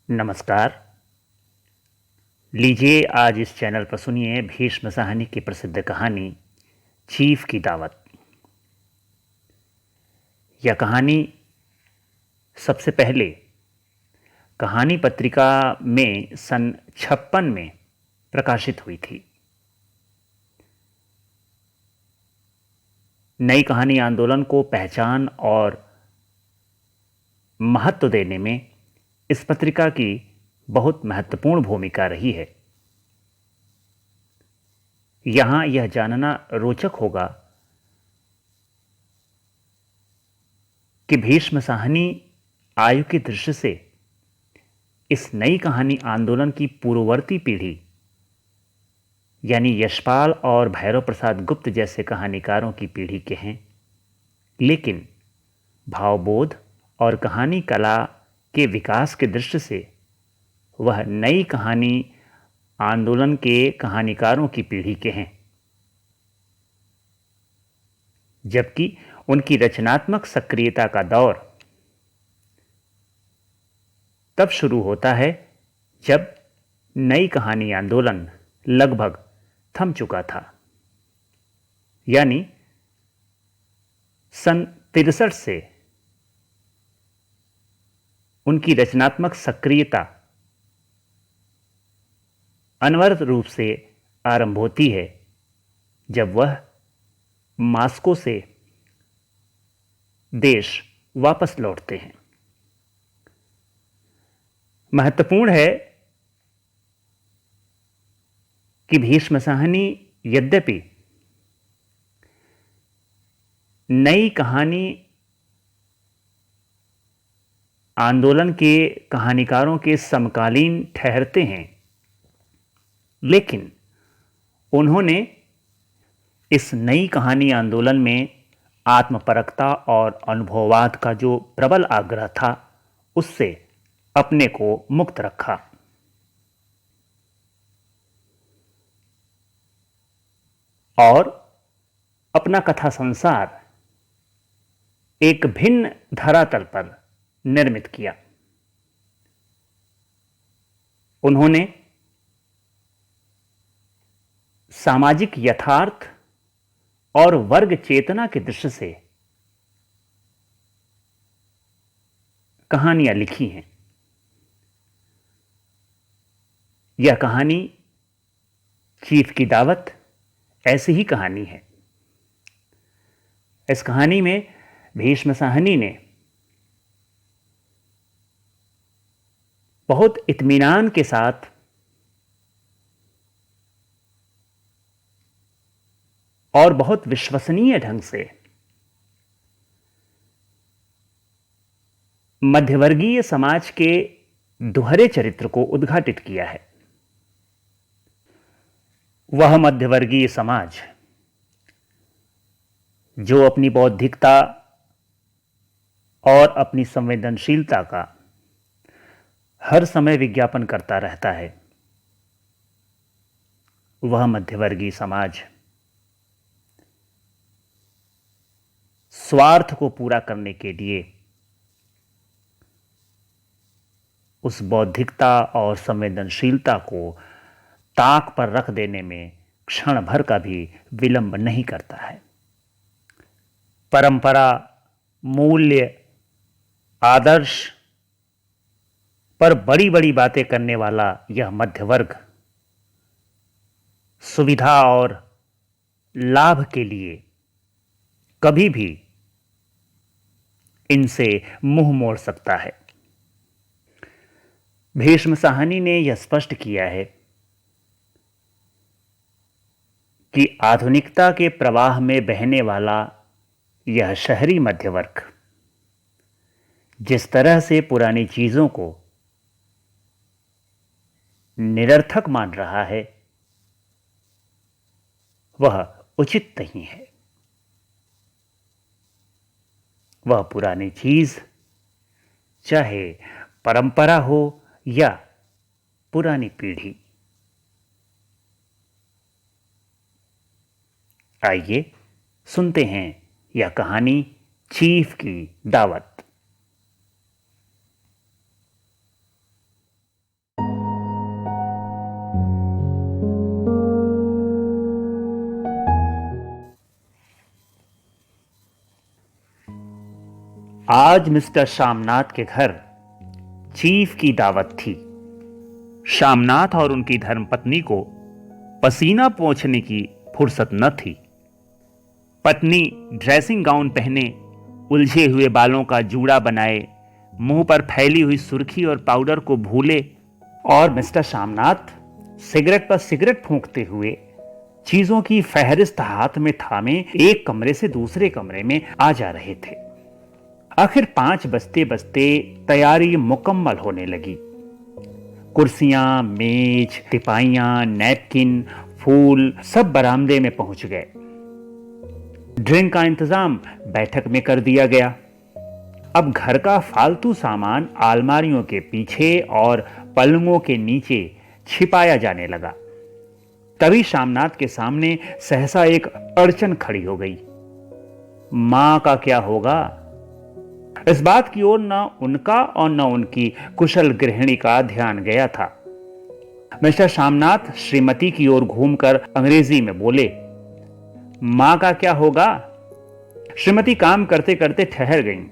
नमस्कार। लीजिए आज इस चैनल पर सुनिए भीष्म साहनी की प्रसिद्ध कहानी चीफ की दावत। यह कहानी सबसे पहले कहानी पत्रिका में सन 56 में प्रकाशित हुई थी। नई कहानी आंदोलन को पहचान और महत्व देने में इस पत्रिका की बहुत महत्वपूर्ण भूमिका रही है। यहां यह जानना रोचक होगा कि भीष्म साहनी आयु की दृष्टि से इस नई कहानी आंदोलन की पूर्ववर्ती पीढ़ी यानी यशपाल और भैरव प्रसाद गुप्त जैसे कहानीकारों की पीढ़ी के हैं, लेकिन भावबोध और कहानी कला के विकास की दृष्टि से वह नई कहानी आंदोलन के कहानीकारों की पीढ़ी के हैं। जबकि उनकी रचनात्मक सक्रियता का दौर तब शुरू होता है जब नई कहानी आंदोलन लगभग थम चुका था, यानी सन 63 से उनकी रचनात्मक सक्रियता अनवरत रूप से आरंभ होती है जब वह मास्को से देश वापस लौटते हैं। महत्वपूर्ण है कि भीष्म साहनी यद्यपि नई कहानी आंदोलन के कहानीकारों के समकालीन ठहरते हैं, लेकिन उन्होंने इस नई कहानी आंदोलन में आत्मपरकता और अनुभववाद का जो प्रबल आग्रह था, उससे अपने को मुक्त रखा। और अपना कथा संसार एक भिन्न धरातल पर निर्मित किया। उन्होंने सामाजिक यथार्थ और वर्ग चेतना की दृष्टि से कहानियां लिखी हैं। यह कहानी चीफ की दावत ऐसी ही कहानी है। इस कहानी में भीष्म साहनी ने बहुत इत्मीनान के साथ और बहुत विश्वसनीय ढंग से मध्यवर्गीय समाज के दोहरे चरित्र को उद्घाटित किया है। वह मध्यवर्गीय समाज जो अपनी बौद्धिकता और अपनी संवेदनशीलता का हर समय विज्ञापन करता रहता है, वह मध्यवर्गीय समाज स्वार्थ को पूरा करने के लिए उस बौद्धिकता और संवेदनशीलता को ताक पर रख देने में क्षण भर का भी विलंब नहीं करता है। परंपरा, मूल्य, आदर्श पर बड़ी बड़ी बातें करने वाला यह मध्यवर्ग सुविधा और लाभ के लिए कभी भी इनसे मुंह मोड़ सकता है। भीष्म साहनी ने यह स्पष्ट किया है कि आधुनिकता के प्रवाह में बहने वाला यह शहरी मध्यवर्ग जिस तरह से पुरानी चीजों को निरर्थक मान रहा है, वह उचित नहीं है। वह पुरानी चीज चाहे परंपरा हो या पुरानी पीढ़ी। आइए सुनते हैं यह कहानी चीफ की दावत। आज मिस्टर शामनाथ के घर चीफ की दावत थी। शामनाथ और उनकी धर्मपत्नी को पसीना पोंछने की फुर्सत न थी। पत्नी ड्रेसिंग गाउन पहने, उलझे हुए बालों का जूड़ा बनाए, मुंह पर फैली हुई सुर्खी और पाउडर को भूले, और मिस्टर शामनाथ सिगरेट पर सिगरेट फूंकते हुए चीजों की फहरिस्त हाथ में थामे एक कमरे से दूसरे कमरे में आ जा रहे थे। आखिर 5 बजते बजते तैयारी मुकम्मल होने लगी। कुर्सियां, मेज, टिपाइयां, नैपकिन, फूल सब बरामदे में पहुंच गए। ड्रिंक का इंतजाम बैठक में कर दिया गया। अब घर का फालतू सामान अलमारियों के पीछे और पलंगों के नीचे छिपाया जाने लगा। तभी शामनाथ के सामने सहसा एक अड़चन खड़ी हो गई। मां का क्या होगा? इस बात की ओर न उनका और न उनकी कुशल गृहिणी का ध्यान गया था। मिस्टर शामनाथ श्रीमती की ओर घूमकर अंग्रेजी में बोले, मां का क्या होगा? श्रीमती काम करते करते ठहर गईं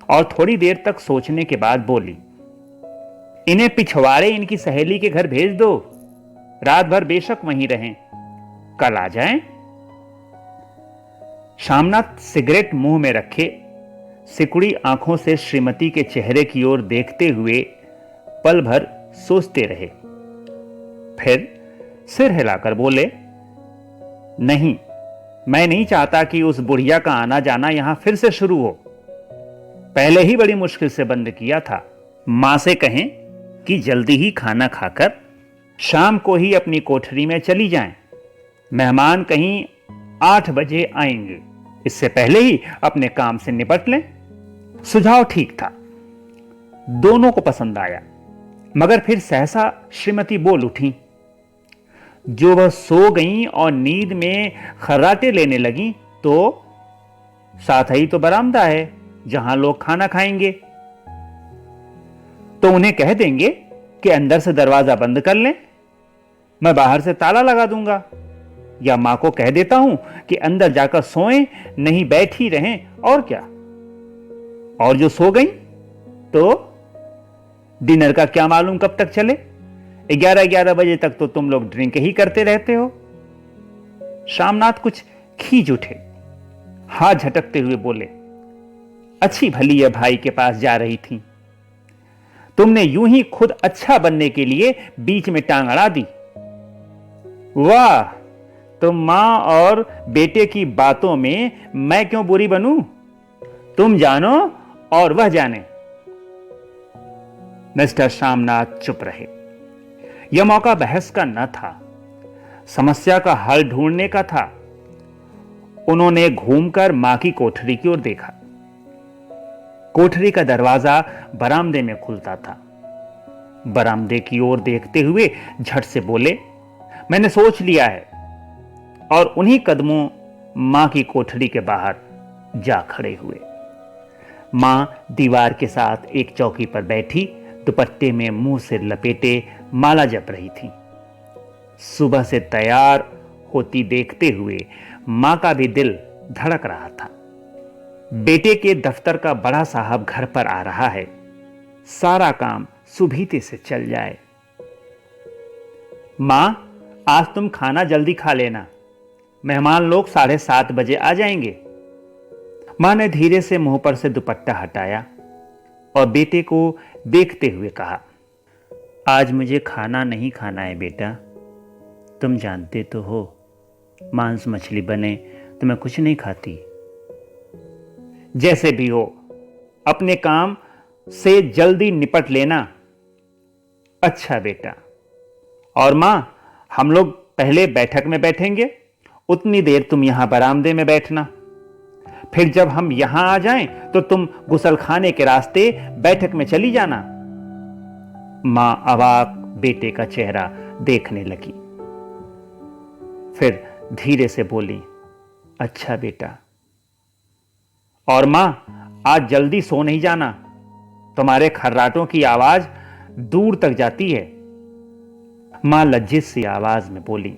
और थोड़ी देर तक सोचने के बाद बोली, इन्हें पिछवाड़े इनकी सहेली के घर भेज दो, रात भर बेशक वहीं रहें, कल आ जाएं। शामनाथ सिगरेट मुंह में रखे सिकुड़ी आंखों से श्रीमती के चेहरे की ओर देखते हुए पल भर सोचते रहे। फिर सिर हिलाकर बोले, नहीं, मैं नहीं चाहता कि उस बुढ़िया का आना जाना यहां फिर से शुरू हो। पहले ही बड़ी मुश्किल से बंद किया था। मां से कहें कि जल्दी ही खाना खाकर शाम को ही अपनी कोठरी में चली जाएं। मेहमान कहीं 8 बजे आएंगे, इससे पहले ही अपने काम से निपट लें। सुझाव ठीक था, दोनों को पसंद आया। मगर फिर सहसा श्रीमती बोल उठी। जो वह सो गईं और नींद में खर्राटे लेने लगी तो साथ ही तो बरामदा है जहां लोग खाना खाएंगे, तो उन्हें कह देंगे कि अंदर से दरवाजा बंद कर लें, मैं बाहर से ताला लगा दूंगा। या मां को कह देता हूं कि अंदर जाकर सोएं, नहीं बैठी रहें, और क्या। और जो सो गई तो डिनर का क्या मालूम कब तक चले, 11-11 बजे तक तो तुम लोग ड्रिंक ही करते रहते हो। शामनाथ कुछ खींच उठे, हाथ झटकते हुए बोले, अच्छी भली है भाई के पास जा रही थी, तुमने यूं ही खुद अच्छा बनने के लिए बीच में टांग अड़ा दी। वाह, तुम मां और बेटे की बातों में मैं क्यों बुरी बनूं? तुम जानो और वह जाने। मिस्टर शामनाथ चुप रहे। यह मौका बहस का न था, समस्या का हल ढूंढने का था। उन्होंने घूमकर मां की कोठरी की ओर देखा। कोठरी का दरवाजा बरामदे में खुलता था। बरामदे की ओर देखते हुए झट से बोले, मैंने सोच लिया है, और उन्हीं कदमों मां की कोठरी के बाहर जा खड़े हुए। मां दीवार के साथ एक चौकी पर बैठी दुपट्टे में मुंह से लपेटे माला जप रही थी। सुबह से तैयार होती देखते हुए मां का भी दिल धड़क रहा था। बेटे के दफ्तर का बड़ा साहब घर पर आ रहा है, सारा काम सुभीते से चल जाए। मां, आज तुम खाना जल्दी खा लेना, मेहमान लोग 7:30 बजे आ जाएंगे। मां ने धीरे से मुंह पर से दुपट्टा हटाया और बेटे को देखते हुए कहा, आज मुझे खाना नहीं खाना है बेटा, तुम जानते तो हो, मांस मछली बने तो मैं कुछ नहीं खाती। जैसे भी हो, अपने काम से जल्दी निपट लेना। अच्छा बेटा। और मां, हम लोग पहले बैठक में बैठेंगे, उतनी देर तुम यहां बरामदे में बैठना। फिर जब हम यहां आ जाएं तो तुम गुसलखाने के रास्ते बैठक में चली जाना। मां अवाक बेटे का चेहरा देखने लगी, फिर धीरे से बोली, अच्छा बेटा। और मां, आज जल्दी सो नहीं जाना, तुम्हारे खर्राटों की आवाज दूर तक जाती है। मां लज्जित सी आवाज में बोली,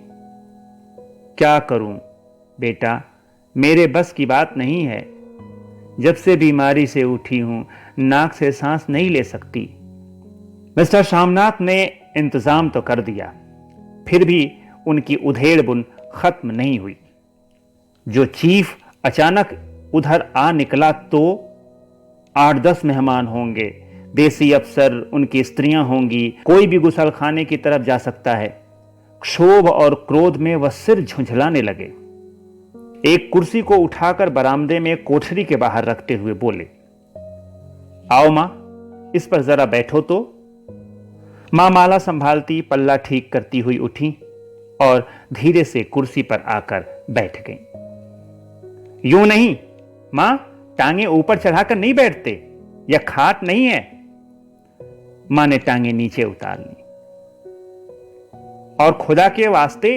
क्या करूं बेटा, मेरे बस की बात नहीं है। जब से बीमारी से उठी हूं, नाक से सांस नहीं ले सकती। मिस्टर श्यामनाथ ने इंतजाम तो कर दिया, फिर भी उनकी उधेड़ बुन खत्म नहीं हुई। जो चीफ अचानक उधर आ निकला तो 8-10 मेहमान होंगे, देसी अफसर, उनकी स्त्रियां होंगी, कोई भी गुसलखाने की तरफ जा सकता है। क्षोभ और क्रोध में वह सिर झुंझलाने लगे। एक कुर्सी को उठाकर बरामदे में कोठरी के बाहर रखते हुए बोले, आओ मां, इस पर जरा बैठो तो। मां माला संभालती, पल्ला ठीक करती हुई उठी और धीरे से कुर्सी पर आकर बैठ गई। यूं नहीं मां, टांगे ऊपर चढ़ाकर नहीं बैठते, यह खाट नहीं है। मां ने टांगे नीचे उतार ली। और खुदा के वास्ते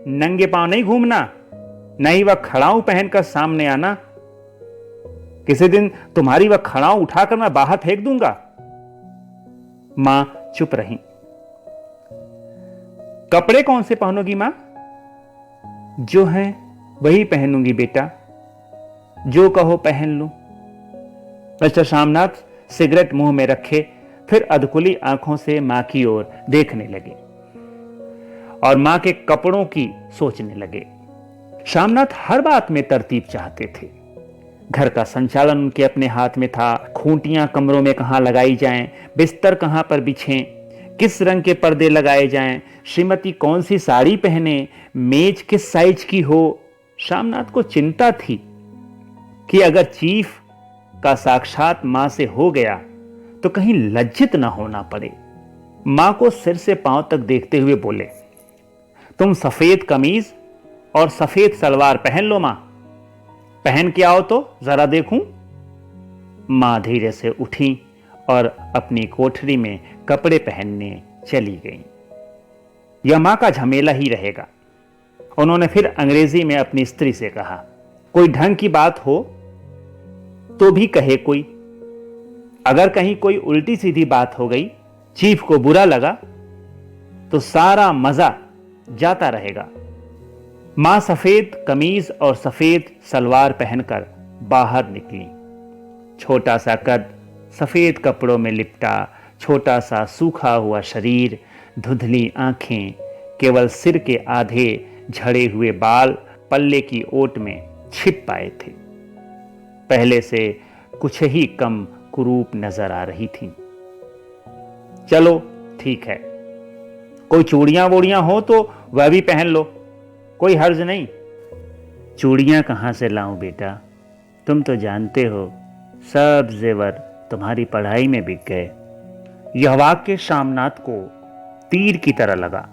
नंगे पांव नहीं घूमना, नहीं वह खड़ाऊ पहनकर सामने आना। किसी दिन तुम्हारी वह खड़ाऊ उठाकर मैं बाहर फेंक दूंगा। मां चुप रही। कपड़े कौन से पहनोगी मां? जो है वही पहनूंगी बेटा, जो कहो पहन लूं। मिस्टर श्यामनाथ सिगरेट मुंह में रखे फिर अधकुली आंखों से मां की ओर देखने लगे और मां के कपड़ों की सोचने लगे। श्यामनाथ हर बात में तरतीब चाहते थे। घर का संचालन उनके अपने हाथ में था। खूंटियां कमरों में कहां लगाई जाएं, बिस्तर कहां पर बिछें, किस रंग के पर्दे लगाए जाएं, श्रीमती कौन सी साड़ी पहने, मेज किस साइज की हो। श्यामनाथ को चिंता थी कि अगर चीफ का साक्षात मां से हो गया तो कहीं लज्जित ना होना पड़े। मां को सिर से पांव तक देखते हुए बोले, तुम सफेद कमीज और सफेद सलवार पहन लो मां, पहन के आओ तो जरा देखूं। मां धीरे से उठी और अपनी कोठरी में कपड़े पहनने चली गई। यह मां का झमेला ही रहेगा। उन्होंने फिर अंग्रेजी में अपनी स्त्री से कहा, कोई ढंग की बात हो तो भी कहे कोई। अगर कहीं कोई उल्टी सीधी बात हो गई, चीफ को बुरा लगा तो सारा मजा जाता रहेगा। मां सफेद कमीज और सफेद सलवार पहनकर बाहर निकली। छोटा सा कद, सफेद कपड़ों में लिपटा, छोटा सा सूखा हुआ शरीर, धुंधली आंखें, केवल सिर के आधे झड़े हुए बाल पल्ले की ओट में छिप पाए थे। पहले से कुछ ही कम कुरूप नजर आ रही थी। चलो ठीक है, कोई चूड़ियां वूड़ियां हो तो वह भी पहन लो, कोई हर्ज नहीं। चूड़ियां कहां से लाऊं बेटा, तुम तो जानते हो सब जेवर तुम्हारी पढ़ाई में बिक गए। यह वाक्य श्यामनाथ को तीर की तरह लगा।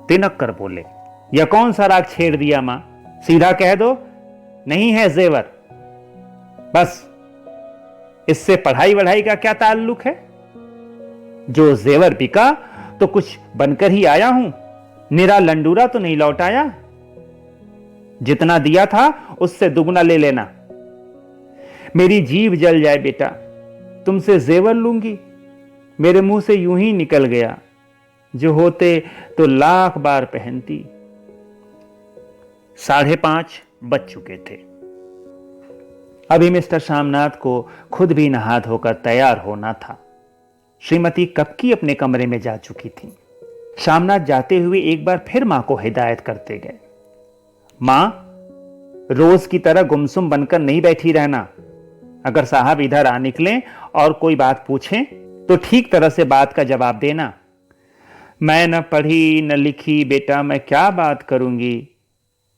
तिनक कर बोले, यह कौन सा राग छेड़ दिया मां, सीधा कह दो नहीं है जेवर। बस इससे पढ़ाई वढ़ाई का क्या ताल्लुक है? जो जेवर बिका तो कुछ बनकर ही आया हूं, निरा लंडूरा तो नहीं लौट आया। जितना दिया था उससे दुगना ले लेना। मेरी जीभ जल जाए बेटा, तुमसे जेवर लूंगी, मेरे मुंह से यूं ही निकल गया, जो होते तो लाख बार पहनती। 5:30 बज चुके थे। अभी मिस्टर श्यामनाथ को खुद भी नहा धोकर तैयार होना था। श्रीमती कब की अपने कमरे में जा चुकी थी। श्यामनाथ जाते हुए एक बार फिर मां को हिदायत करते गए, मां, रोज की तरह गुमसुम बनकर नहीं बैठी रहना। अगर साहब इधर आ निकलें और कोई बात पूछें तो ठीक तरह से बात का जवाब देना। मैं न पढ़ी न लिखी बेटा, मैं क्या बात करूंगी।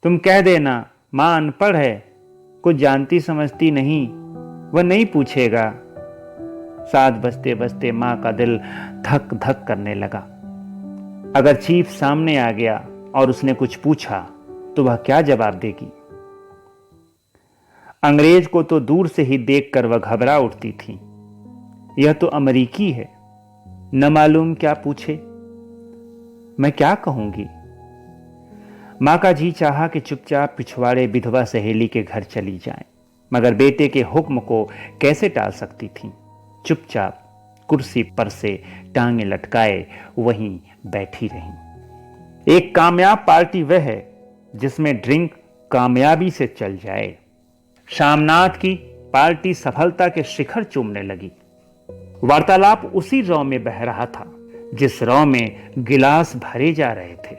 तुम कह देना मां अनपढ़ है, कुछ जानती समझती नहीं, वह नहीं पूछेगा। 7 बजते बजते मां का दिल धक धक करने लगा। अगर चीफ सामने आ गया और उसने कुछ पूछा तो वह क्या जवाब देगी। अंग्रेज को तो दूर से ही देखकर वह घबरा उठती थी। यह तो अमेरिकी है, न मालूम क्या पूछे, मैं क्या कहूंगी। मां का जी चाहा कि चुपचाप पिछवाड़े विधवा सहेली के घर चली जाए, मगर बेटे के हुक्म को कैसे टाल सकती थी। चुपचाप कुर्सी पर से टांगे लटकाए वहीं बैठी रही। एक कामयाब पार्टी वह है जिसमें ड्रिंक कामयाबी से चल जाए। श्यामनाथ की पार्टी सफलता के शिखर चूमने लगी। वार्तालाप उसी रौ में बह रहा था जिस रौ में गिलास भरे जा रहे थे।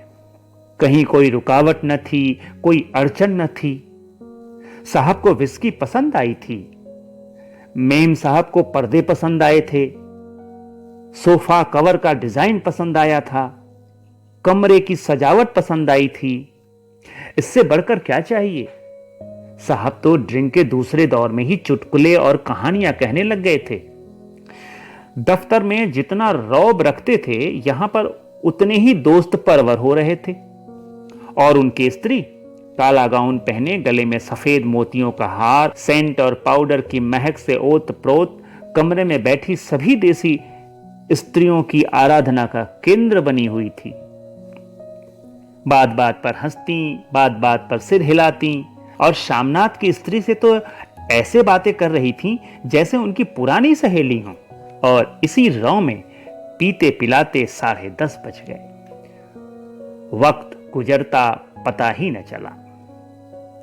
कहीं कोई रुकावट न थी, कोई अड़चन न थी। साहब को विस्की पसंद आई थी, मेम साहब को पर्दे पसंद आए थे, सोफा कवर का डिजाइन पसंद आया था, कमरे की सजावट पसंद आई थी। इससे बढ़कर क्या चाहिए? साहब तो ड्रिंक के दूसरे दौर में ही चुटकुले और कहानियां कहने लग गए थे। दफ्तर में जितना रौब रखते थे, यहां पर उतने ही दोस्त परवर हो रहे थे। और उनकी स्त्री काला गाउन पहने, गले में सफेद मोतियों का हार, सेंट और पाउडर की महक से ओत प्रोत कमरे में बैठी सभी देसी स्त्रियों की आराधना का केंद्र बनी हुई थी। बात बात पर हंसती, बात बात पर सिर हिलाती और शामनाथ की स्त्री से तो ऐसे बातें कर रही थीं जैसे उनकी पुरानी सहेली हों। और इसी रौ में पीते पिलाते 10:30 बज गए। वक्त गुजरता पता ही न चला।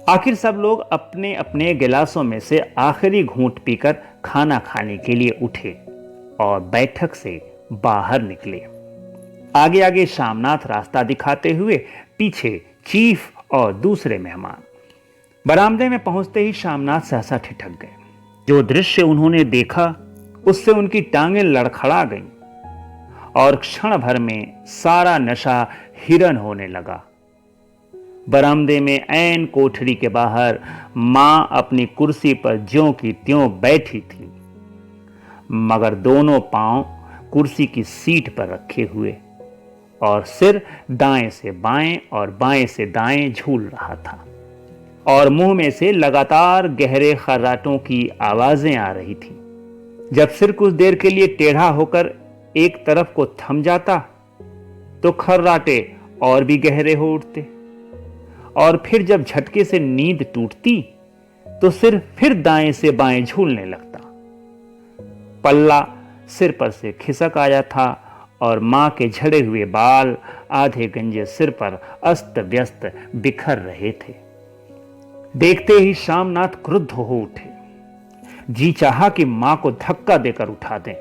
आखिर सब लोग अपने अपने गिलासों में से आखिरी घूंट पीकर खाना खाने के लिए उठे और बैठक से बाहर निकले। आगे आगे शामनाथ रास्ता दिखाते हुए, पीछे चीफ और दूसरे मेहमान। बरामदे में पहुंचते ही शामनाथ सहसा ठिठक गए। जो दृश्य उन्होंने देखा उससे उनकी टांगें लड़खड़ा गईं और क्षण भर में सारा नशा हिरन होने लगा। बरामदे में ऐन कोठरी के बाहर मां अपनी कुर्सी पर ज्यों की त्यों बैठी थी, मगर दोनों पांव कुर्सी की सीट पर रखे हुए और सिर दाएं से बाएं और बाएं से दाएं झूल रहा था। और मुंह में से लगातार गहरे खर्राटों की आवाजें आ रही थी। जब सिर कुछ देर के लिए टेढ़ा होकर एक तरफ को थम जाता तो खर्राटे और भी गहरे हो उठते, और फिर जब झटके से नींद टूटती तो सिर फिर दाएं से बाएं झूलने लगता। पल्ला सिर पर से खिसक आया था और मां के झड़े हुए बाल आधे गंजे सिर पर अस्त व्यस्त बिखर रहे थे। देखते ही शामनाथ क्रुद्ध हो उठे। जी चाहा कि मां को धक्का देकर उठा दें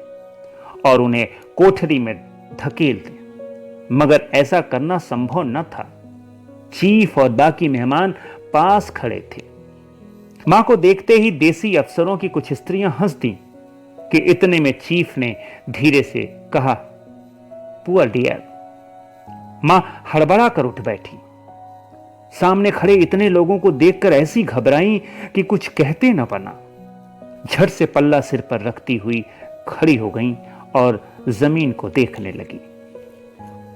और उन्हें कोठरी में धकेल दें, मगर ऐसा करना संभव न था। चीफ और बाकी मेहमान पास खड़े थे। मां को देखते ही देसी अफसरों की कुछ स्त्रियां हंस दी कि इतने में चीफ ने धीरे से कहा, पुअर डियर। मां हड़बड़ा कर उठ बैठी। सामने खड़े इतने लोगों को देखकर ऐसी घबराई कि कुछ कहते न बना। झट से पल्ला सिर पर रखती हुई खड़ी हो गईं और जमीन को देखने लगी।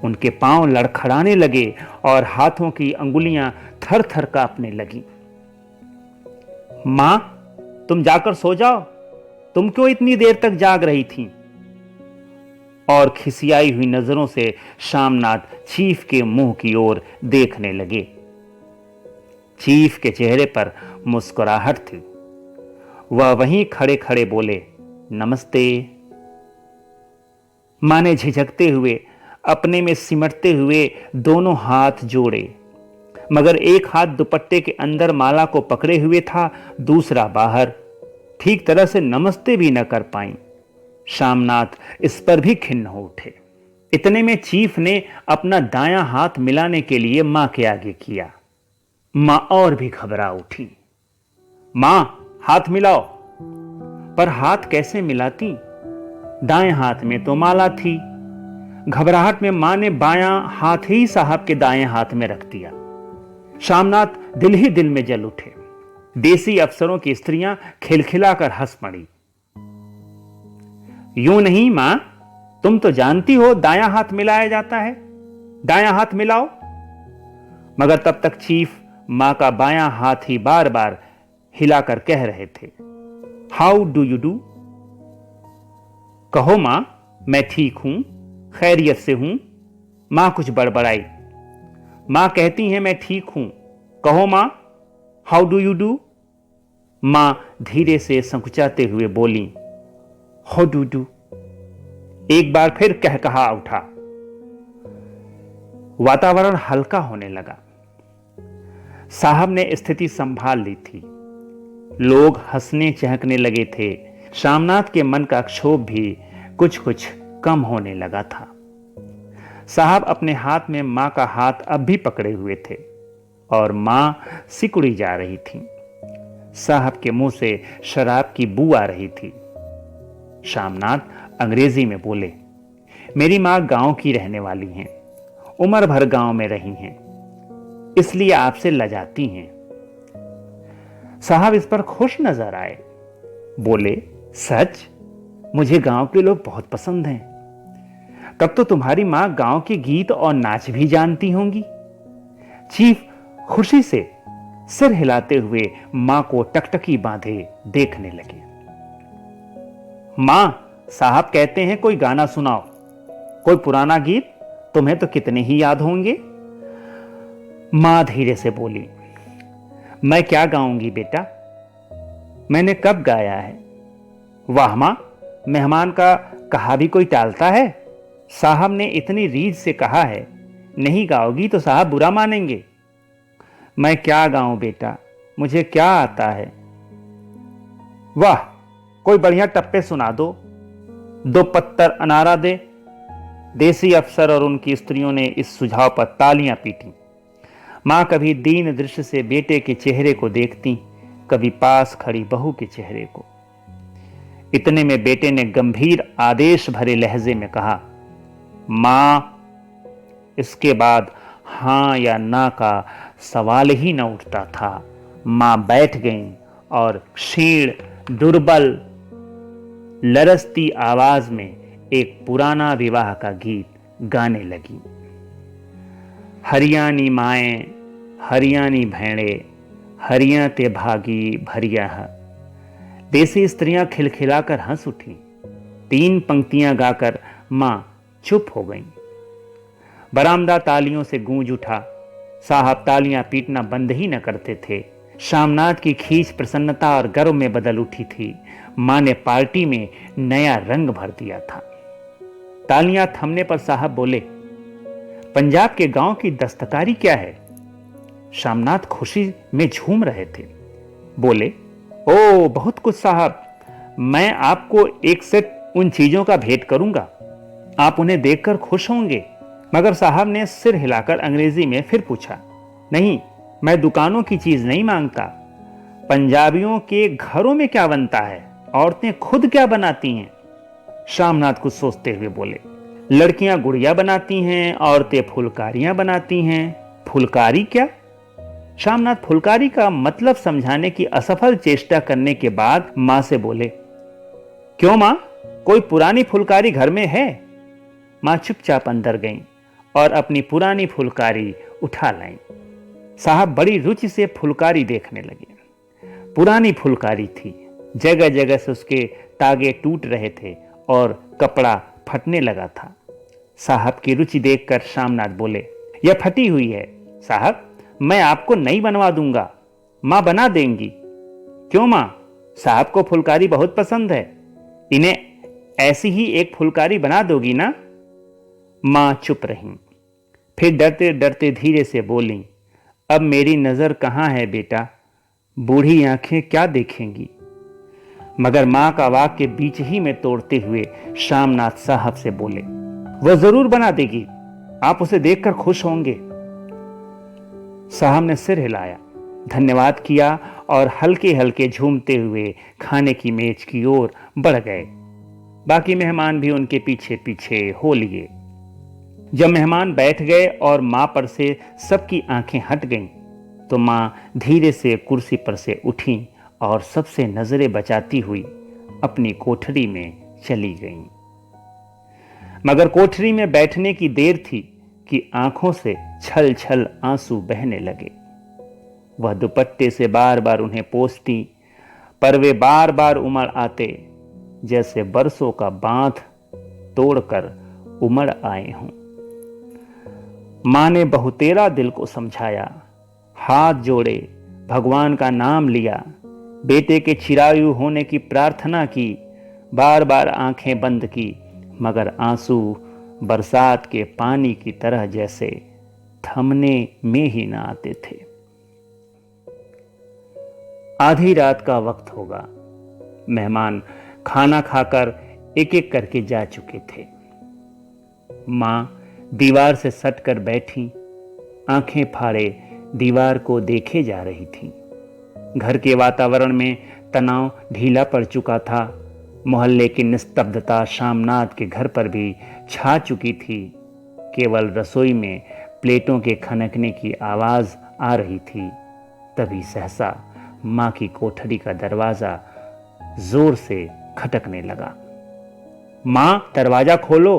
उनके पांव लड़खड़ाने लगे और हाथों की अंगुलियां थर थर कांपने लगी। मां, तुम जाकर सो जाओ, तुम क्यों इतनी देर तक जाग रही थीं? और खिसियाई हुई नजरों से शामनाथ चीफ के मुंह की ओर देखने लगे। चीफ के चेहरे पर मुस्कुराहट थी। वह वहीं खड़े खड़े बोले, नमस्ते। मां ने झिझकते हुए, अपने में सिमटते हुए दोनों हाथ जोड़े, मगर एक हाथ दुपट्टे के अंदर माला को पकड़े हुए था, दूसरा बाहर। ठीक तरह से नमस्ते भी न कर पाई। शामनाथ इस पर भी खिन्न हो उठे। इतने में चीफ ने अपना दायां हाथ मिलाने के लिए मां के आगे किया। मां और भी घबरा उठी। मां, हाथ मिलाओ। पर हाथ कैसे मिलाती? दाएं हाथ में तो माला थी। घबराहट में मां ने बायां हाथ ही साहब के दाएं हाथ में रख दिया। शामनाथ दिल ही दिल में जल उठे। देसी अफसरों की स्त्रियां खिलखिलाकर हंस पड़ी। यूं नहीं मां, तुम तो जानती हो दायां हाथ मिलाया जाता है, दायां हाथ मिलाओ। मगर तब तक चीफ मां का बायां हाथ ही बार बार हिलाकर कह रहे थे, हाउ डू यू डू। कहो मां, मैं ठीक हूं, खैरियत से हूं। मां कुछ बड़बड़ाई। मां कहती हैं मैं ठीक हूं, कहो मां, हाउ डू यू डू। मां धीरे से संकुचाते हुए बोली, हाउ डू डू। एक बार फिर कह कहा उठा। वातावरण हल्का होने लगा। साहब ने स्थिति संभाल ली थी। लोग हंसने चहकने लगे थे। शामनाथ के मन का क्षोभ भी कुछ कुछ कम होने लगा था। साहब अपने हाथ में मां का हाथ अब भी पकड़े हुए थे और मां सिकुड़ी जा रही थी। साहब के मुंह से शराब की बू आ रही थी। शामनाथ अंग्रेजी में बोले, मेरी मां गांव की रहने वाली हैं, उम्र भर गांव में रही हैं, इसलिए आपसे लजाती हैं। साहब इस पर खुश नजर आए। बोले, सच? मुझे गांव के लोग बहुत पसंद हैं। तब तो तुम्हारी मां गांव के गीत और नाच भी जानती होंगी। चीफ खुशी से सिर हिलाते हुए मां को टकटकी बांधे देखने लगे। मां, साहब कहते हैं कोई गाना सुनाओ, कोई पुराना गीत, तुम्हें तो कितने ही याद होंगे। मां धीरे से बोली, मैं क्या गाऊंगी बेटा, मैंने कब गाया है। वाह मां, मेहमान का कहा भी कोई टालता है। साहब ने इतनी रीझ से कहा है, नहीं गाओगी तो साहब बुरा मानेंगे। मैं क्या गाऊं बेटा, मुझे क्या आता है। वाह, कोई बढ़िया टप्पे सुना दो, दो पत्तर अनारा दे। देसी अफसर और उनकी स्त्रियों ने इस सुझाव पर तालियां पीटी। मां कभी दीन दृश्य से बेटे के चेहरे को देखती, कभी पास खड़ी बहू के चेहरे को। इतने में बेटे ने गंभीर आदेश भरे लहजे में कहा, मां। इसके बाद हां या ना का सवाल ही न उठता था। मां बैठ गईं और क्षीण दुर्बल लरसती आवाज में एक पुराना विवाह का गीत गाने लगी। हरियाणी माएं, हरियाणी भेड़े, हरियां ते भागी भरिया। देसी स्त्रियां खिलखिलाकर हंस उठी। 3 पंक्तियां गाकर मां चुप हो गईं। बरामदा तालियों से गूंज उठा। साहब तालियां पीटना बंद ही न करते थे। शामनाथ की खींच प्रसन्नता और गर्व में बदल उठी थी। मां ने पार्टी में नया रंग भर दिया था। तालियां थमने पर साहब बोले, पंजाब के गांव की दस्तकारी क्या है। शामनाथ खुशी में झूम रहे थे। बोले, ओ बहुत कुछ साहब, मैं आपको एक सेट उन चीजों का भेंट करूंगा, आप उन्हें देखकर खुश होंगे। मगर साहब ने सिर हिलाकर अंग्रेजी में फिर पूछा, नहीं, मैं दुकानों की चीज नहीं मांगता। पंजाबियों के घरों में क्या बनता है, औरतें खुद क्या बनाती हैं। शामनाथ कुछ सोचते हुए बोले, लड़कियां गुड़िया बनाती हैं, औरतें फुलकारियां बनाती हैं। फुलकारी क्या? शामनाथ फुलकारी का मतलब समझाने की असफल चेष्टा करने के बाद मां से बोले, क्यों मां, कोई पुरानी फुलकारी घर में है। मां चुपचाप अंदर गईं और अपनी पुरानी फुलकारी उठा लाईं। साहब बड़ी रुचि से फुलकारी देखने लगे। पुरानी फुलकारी थी, जगह जगह से उसके तागे टूट रहे थे और कपड़ा फटने लगा था। साहब की रुचि देखकर शामनाथ बोले, यह फटी हुई है साहब, मैं आपको नई बनवा दूंगा, मां बना देंगी। क्यों मां, साहब को फुलकारी बहुत पसंद है, इन्हें ऐसी ही एक फुलकारी बना दोगी ना। मां चुप रहीं, फिर डरते डरते धीरे से बोली, अब मेरी नजर कहां है बेटा, बूढ़ी आंखें क्या देखेंगी। मगर मां का वाक्य बीच ही में तोड़ते हुए शामनाथ साहब से बोले, वह जरूर बना देगी, आप उसे देखकर खुश होंगे। साहब ने सिर हिलाया, धन्यवाद किया और हल्के हल्के झूमते हुए खाने की मेज की ओर बढ़ गए। बाकी मेहमान भी उनके पीछे पीछे हो लिए। जब मेहमान बैठ गए और मां पर से सबकी आंखें हट गईं, तो मां धीरे से कुर्सी पर से उठी और सबसे नजरें बचाती हुई अपनी कोठरी में चली गईं। मगर कोठरी में बैठने की देर थी कि आंखों से छल छल आंसू बहने लगे। वह दुपट्टे से बार बार उन्हें पोंछती, पर वे बार बार उमड़ आते, जैसे बरसों का बांध तोड़कर उमड़ आए हों। मां ने बहुतेरा दिल को समझाया, हाथ जोड़े, भगवान का नाम लिया, बेटे के चिरायु होने की प्रार्थना की, बार बार आंखें बंद की, मगर आंसू बरसात के पानी की तरह जैसे थमने में ही ना आते थे। आधी रात का वक्त होगा। मेहमान खाना खाकर एक एक करके जा चुके थे। मां दीवार से सटकर बैठी, आंखें फाड़े दीवार को देखे जा रही थी। घर के वातावरण में तनाव ढीला पड़ चुका था। मोहल्ले की निस्तब्धता शामनाथ के घर पर भी छा चुकी थी। केवल रसोई में प्लेटों के खनकने की आवाज आ रही थी। तभी सहसा मां की कोठरी का दरवाजा जोर से खटकने लगा। मां, दरवाजा खोलो।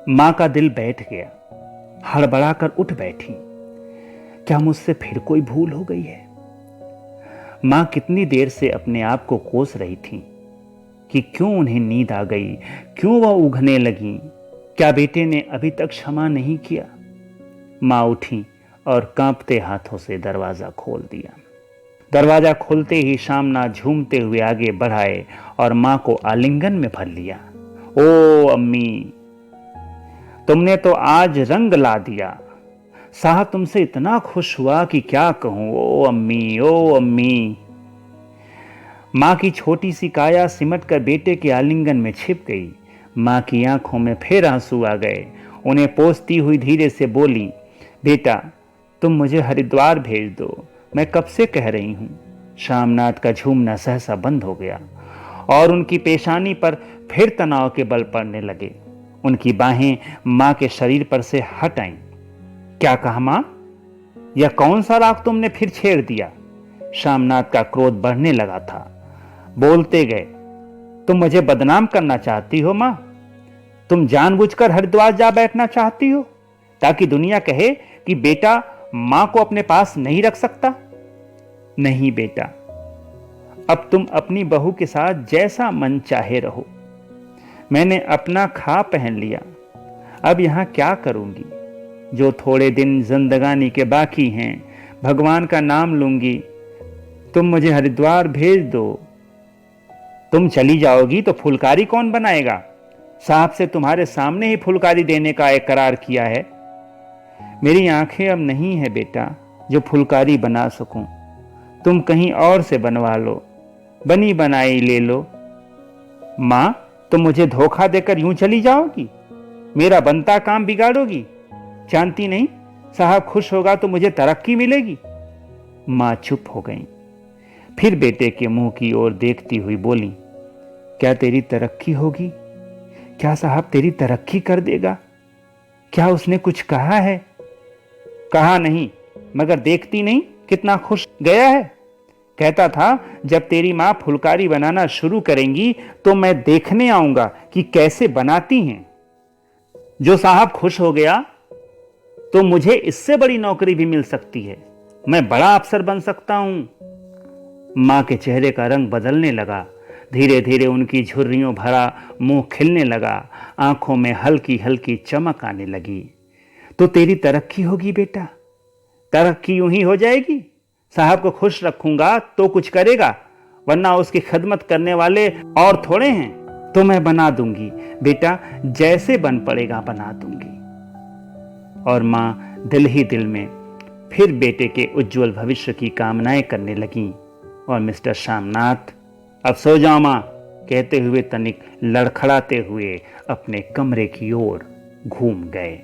मां का दिल बैठ गया। हड़बड़ाकर उठ बैठी। क्या मुझसे फिर कोई भूल हो गई है? मां कितनी देर से अपने आप को कोस रही थी कि क्यों उन्हें नींद आ गई, क्यों वह उघने लगी। क्या बेटे ने अभी तक क्षमा नहीं किया? मां उठी और कांपते हाथों से दरवाजा खोल दिया। दरवाजा खुलते ही शामनाथ झूमते हुए आगे बढ़ाए और मां को आलिंगन में भर लिया। ओ अम्मी, तुमने तो आज रंग ला दिया। साहब तुमसे इतना खुश हुआ कि क्या कहूं। ओ अम्मी, ओ अम्मी। मां की छोटी सी काया सिमट कर बेटे के आलिंगन में छिप गई। मां की आंखों में फिर आंसू आ गए। उन्हें पोंछती हुई धीरे से बोली, बेटा तुम मुझे हरिद्वार भेज दो, मैं कब से कह रही हूं। शामनाथ का झूमना सहसा बंद हो गया और उनकी पेशानी पर फिर तनाव के बल पड़ने लगे। उनकी बाहें मां के शरीर पर से हट आईं। क्या कहा मां? यह कौन सा राग तुमने फिर छेड़ दिया? शामनाथ का क्रोध बढ़ने लगा था। बोलते गए, तुम मुझे बदनाम करना चाहती हो मां? तुम जानबूझकर हरिद्वार जा बैठना चाहती हो ताकि दुनिया कहे कि बेटा मां को अपने पास नहीं रख सकता? नहीं बेटा, अब तुम अपनी बहू के साथ जैसा मन चाहे रहो। मैंने अपना खा पहन लिया, अब यहां क्या करूंगी? जो थोड़े दिन जिंदगानी के बाकी हैं, भगवान का नाम लूंगी। तुम मुझे हरिद्वार भेज दो। तुम चली जाओगी तो फुलकारी कौन बनाएगा? साहब से तुम्हारे सामने ही फुलकारी देने का इकरार किया है। मेरी आंखें अब नहीं है बेटा जो फुलकारी बना सकूं। तुम कहीं और से बनवा लो, बनी बनाई ले लो। मां, तुम मुझे धोखा देकर यूं चली जाओगी? मेरा बनता काम बिगाड़ोगी? जानती नहीं साहब खुश होगा तो मुझे तरक्की मिलेगी। मां चुप हो गई। फिर बेटे के मुंह की ओर देखती हुई बोली, क्या तेरी तरक्की होगी? क्या साहब तेरी तरक्की कर देगा? क्या उसने कुछ कहा है? कहा नहीं, मगर देखती नहीं कितना खुश गया है। कहता था जब तेरी मां फुलकारी बनाना शुरू करेंगी तो मैं देखने आऊंगा कि कैसे बनाती हैं। जो साहब खुश हो गया तो मुझे इससे बड़ी नौकरी भी मिल सकती है। मैं बड़ा अफसर बन सकता हूं। मां के चेहरे का रंग बदलने लगा। धीरे धीरे उनकी झुर्रियों भरा मुंह खिलने लगा। आंखों में हल्की हल्की चमक आने लगी। तो तेरी तरक्की होगी बेटा, तरक्की यूं ही हो जाएगी। साहब को खुश रखूंगा तो कुछ करेगा, वरना उसकी खिदमत करने वाले और थोड़े हैं। तो मैं बना दूंगी बेटा, जैसे बन पड़ेगा बना दूंगी। और मां दिल ही दिल में फिर बेटे के उज्जवल भविष्य की कामनाएं करने लगी। और मिस्टर शामनाथ, अब सो जाओ मां, कहते हुए तनिक लड़खड़ाते हुए अपने कमरे की ओर घूम गए।